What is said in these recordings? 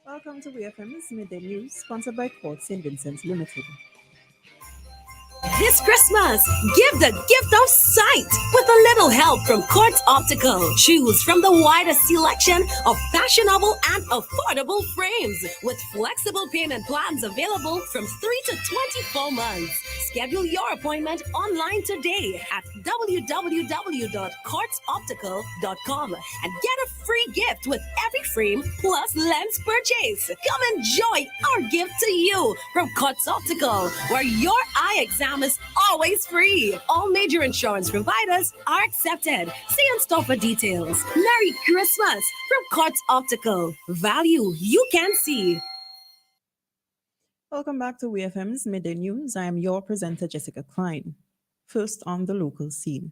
Welcome to WEFM'S Midday News, sponsored by Port St. Vincent Limited. This Christmas, give the gift of sight with a little help from Quartz Optical. Choose from the widest selection of fashionable and affordable frames with flexible payment plans available from 3 to 24 months. Schedule your appointment online today at www.quartzoptical.com and get a free gift with every frame plus lens purchase. Come enjoy our gift to you from Quartz Optical, where your eye exam is always free. All major insurance providers are accepted. See in store for details. Merry Christmas from Quartz Optical. Value you can see. Welcome back to WEFM'S Midday News. I am your presenter, Jessica Klein. First on the local scene.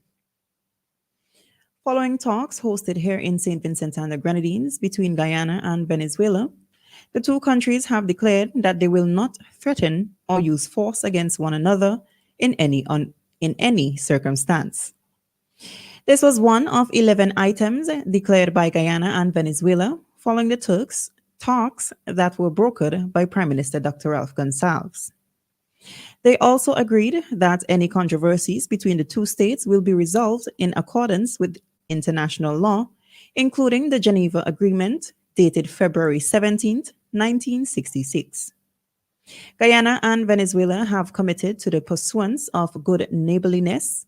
Following talks hosted here in St. Vincent and the Grenadines between Guyana and Venezuela, the two countries have declared that they will not threaten or use force against one another in any circumstance. This was one of 11 items declared by Guyana and Venezuela following the talks that were brokered by Prime Minister Dr. Ralph Gonsalves. They also agreed that any controversies between the two states will be resolved in accordance with international law, including the Geneva Agreement dated February 17, 1966. Guyana and Venezuela have committed to the pursuance of good neighborliness,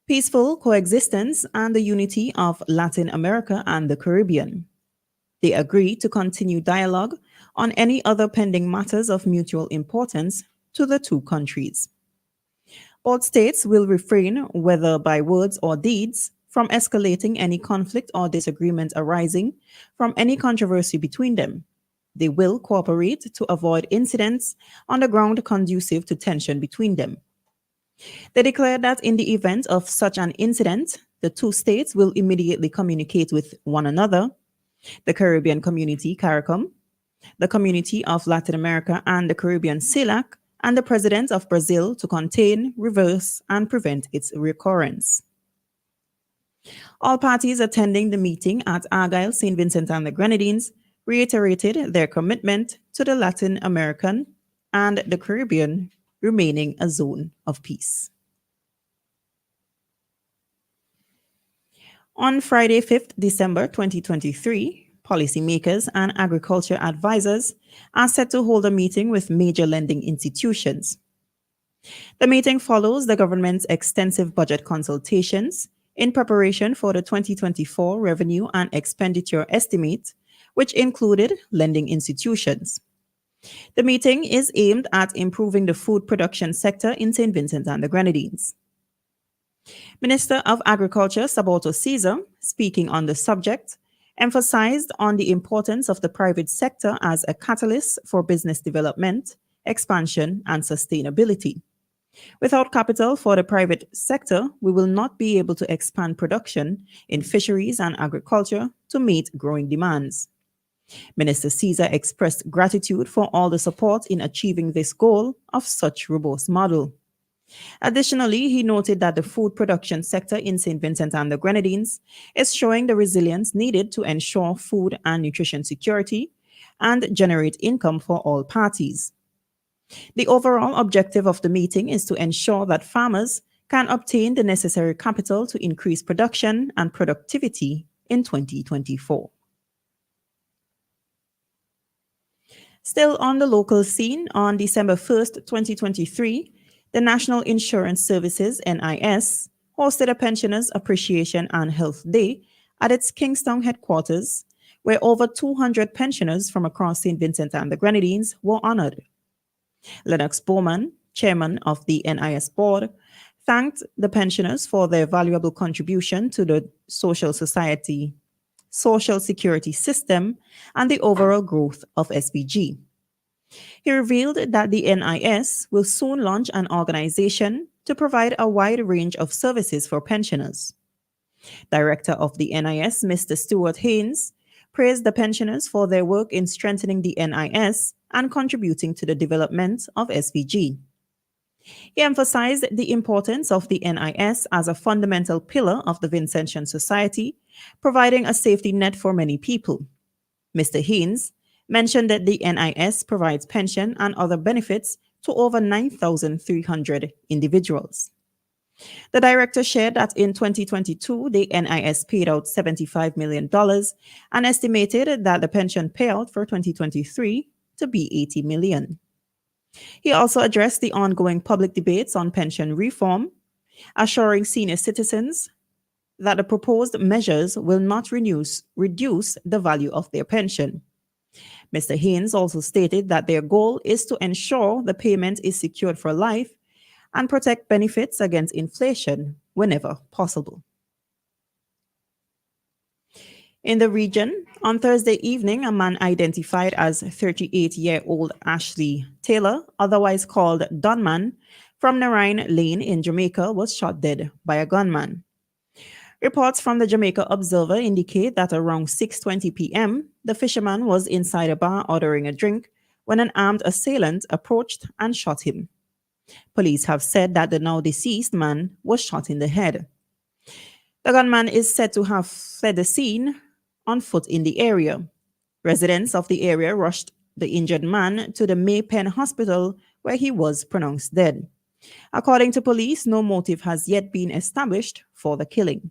peaceful coexistence, and the unity of Latin America and the Caribbean. They agree to continue dialogue on any other pending matters of mutual importance to the two countries. Both states will refrain, whether by words or deeds, from escalating any conflict or disagreement arising from any controversy between them. They will cooperate to avoid incidents on the ground conducive to tension between them. They declared that in the event of such an incident, the two states will immediately communicate with one another, the Caribbean Community, CARICOM, the Community of Latin America and the Caribbean, CELAC, and the President of Brazil to contain, reverse, and prevent its recurrence. All parties attending the meeting at Argyle, St. Vincent and the Grenadines reiterated their commitment to the Latin American and the Caribbean remaining a zone of peace. On Friday, 5th December 2023, policymakers and agriculture advisors are set to hold a meeting with major lending institutions. The meeting follows the government's extensive budget consultations in preparation for the 2024 revenue and expenditure estimate, which included lending institutions. The meeting is aimed at improving the food production sector in St. Vincent and the Grenadines. Minister of Agriculture Sabato Caesar, speaking on the subject, emphasized on the importance of the private sector as a catalyst for business development, expansion, and sustainability. Without capital for the private sector, we will not be able to expand production in fisheries and agriculture to meet growing demands. Minister Caesar expressed gratitude for all the support in achieving this goal of such robust model. Additionally, he noted that the food production sector in St. Vincent and the Grenadines is showing the resilience needed to ensure food and nutrition security and generate income for all parties. The overall objective of the meeting is to ensure that farmers can obtain the necessary capital to increase production and productivity in 2024. Still on the local scene, on December 1st, 2023, the National Insurance Services, NIS, hosted a Pensioners Appreciation and Health Day at its Kingstown headquarters, where over 200 pensioners from across St. Vincent and the Grenadines were honored. Lennox Bowman, chairman of the NIS board, thanked the pensioners for their valuable contribution to the social security system and the overall growth of SVG. He revealed that the NIS will soon launch an organization to provide a wide range of services for pensioners. Director of the NIS, Mr. Stuart Haynes, praised the pensioners for their work in strengthening the NIS and contributing to the development of SVG. He emphasized the importance of the NIS as a fundamental pillar of the Vincentian society, providing a safety net for many people. Mr. Haynes mentioned that the NIS provides pension and other benefits to over 9,300 individuals. The director shared that in 2022, the NIS paid out $75 million and estimated that the pension payout for 2023 to be $80 million. He also addressed the ongoing public debates on pension reform, assuring senior citizens that the proposed measures will not reduce the value of their pension. Mr. Haynes also stated that their goal is to ensure the payment is secured for life and protect benefits against inflation whenever possible. In the region, on Thursday evening, a man identified as 38-year-old Ashley Taylor, otherwise called Dunman, from Narine Lane in Jamaica, was shot dead by a gunman. Reports from the Jamaica Observer indicate that around 6:20 p.m., the fisherman was inside a bar ordering a drink when an armed assailant approached and shot him. Police have said that the now deceased man was shot in the head. The gunman is said to have fled the scene on foot in the area. Residents of the area rushed the injured man to the Maypen Hospital, where he was pronounced dead. According to police, no motive has yet been established for the killing.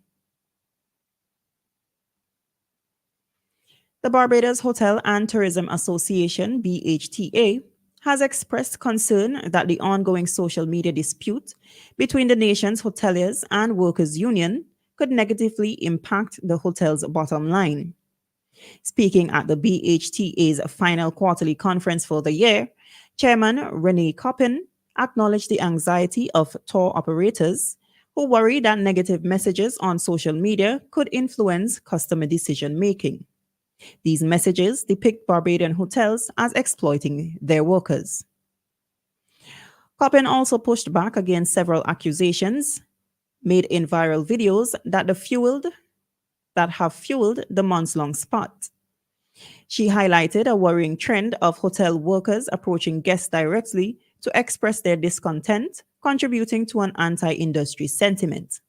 The Barbados Hotel and Tourism Association, BHTA, has expressed concern that the ongoing social media dispute between the nation's hoteliers and workers' union could negatively impact the hotel's bottom line. Speaking at the BHTA's final quarterly conference for the year, Chairman Renee Coppin acknowledged the anxiety of tour operators who worry that negative messages on social media could influence customer decision-making. These messages depict Barbadian hotels as exploiting their workers. Coppin also pushed back against several accusations made in viral videos that have fueled the months-long spot. She highlighted a worrying trend of hotel workers approaching guests directly to express their discontent, contributing to an anti-industry sentiment.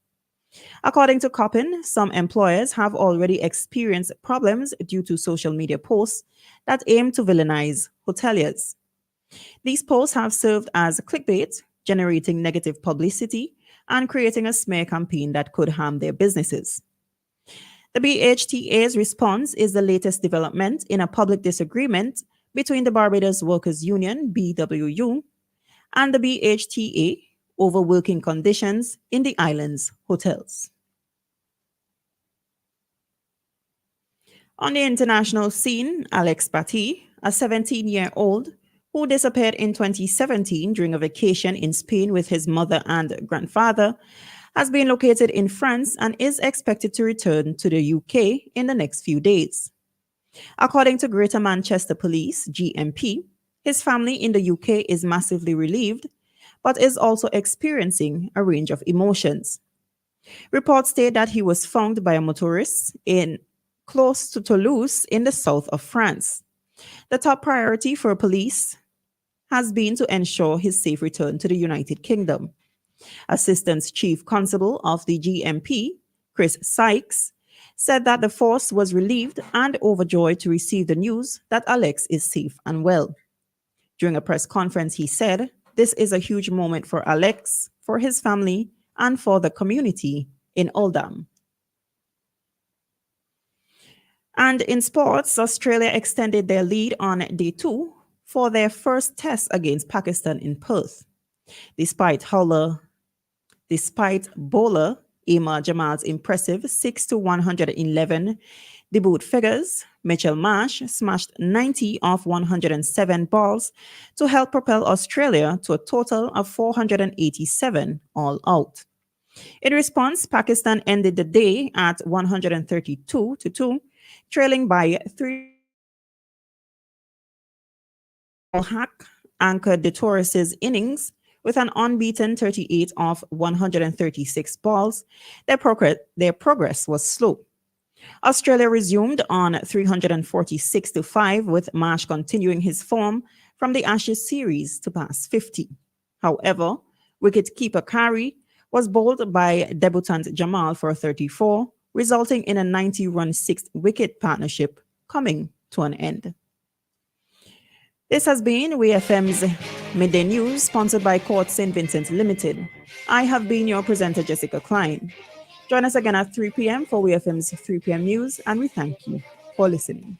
According to Coppin, some employers have already experienced problems due to social media posts that aim to villainize hoteliers. These posts have served as clickbait, generating negative publicity and creating a smear campaign that could harm their businesses. The BHTA's response is the latest development in a public disagreement between the Barbados Workers Union, BWU, and the BHTA over working conditions in the island's hotels. On the international scene, Alex Batty, a 17-year-old who disappeared in 2017 during a vacation in Spain with his mother and grandfather, has been located in France and is expected to return to the UK in the next few days. According to Greater Manchester Police, GMP, his family in the UK is massively relieved, but is also experiencing a range of emotions. Reports state that he was found by a motorist close to Toulouse in the south of France. The top priority for police has been to ensure his safe return to the United Kingdom. Assistant Chief Constable of the GMP, Chris Sykes, said that the force was relieved and overjoyed to receive the news that Alex is safe and well. During a press conference, he said, "This is a huge moment for Alex, for his family, and for the community in Oldham." And in sports, Australia extended their lead on day 2 for their first test against Pakistan in Perth. Despite bowler Emma Jamal's impressive 6-111 debut figures, Mitchell Marsh smashed 90 of 107 balls to help propel Australia to a total of 487 all out. In response, Pakistan ended the day at 132-2, trailing by 3. Hack anchored de Torres's innings with an unbeaten 38 of 136 balls. Their progress was slow. Australia resumed on 346-5, with Marsh continuing his form from the Ashes series to pass 50. However, wicketkeeper Carey was bowled by debutant Jamal for 34, resulting in a 90-run sixth-wicket partnership coming to an end. This has been WeFM's Midday News, sponsored by Court St. Vincent Limited. I have been your presenter, Jessica Klein. Join us again at 3 p.m. for WeFM's 3 p.m. news, and we thank you for listening.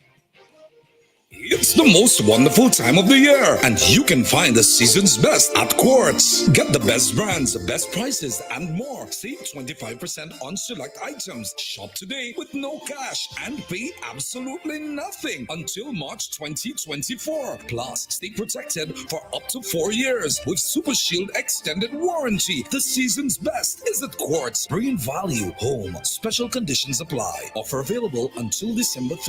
It's the most wonderful time of the year, and you can find the season's best at Quartz. Get the best brands, the best prices, and more. Save 25% on select items. Shop today with no cash and pay absolutely nothing until March 2024. Plus, stay protected for up to 4 years with Super Shield extended warranty. The season's best is at Quartz. Bringing value home. Special conditions apply. Offer available until December 3rd.